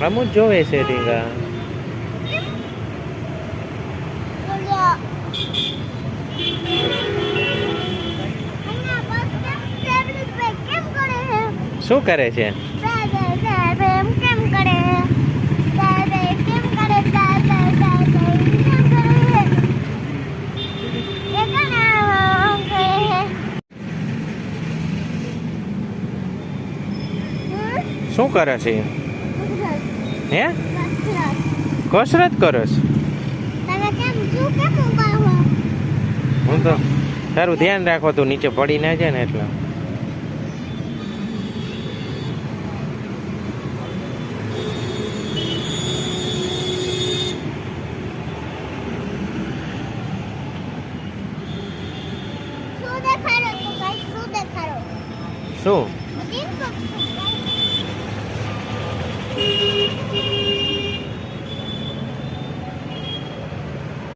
આમ જ જોવે છે રીંગા. શું કરે છે? શું કરે છે? હે કસરત કરસ? હું તો તારું ધ્યાન રાખો તું નીચે પડી ના જાય ને એટલે. શું?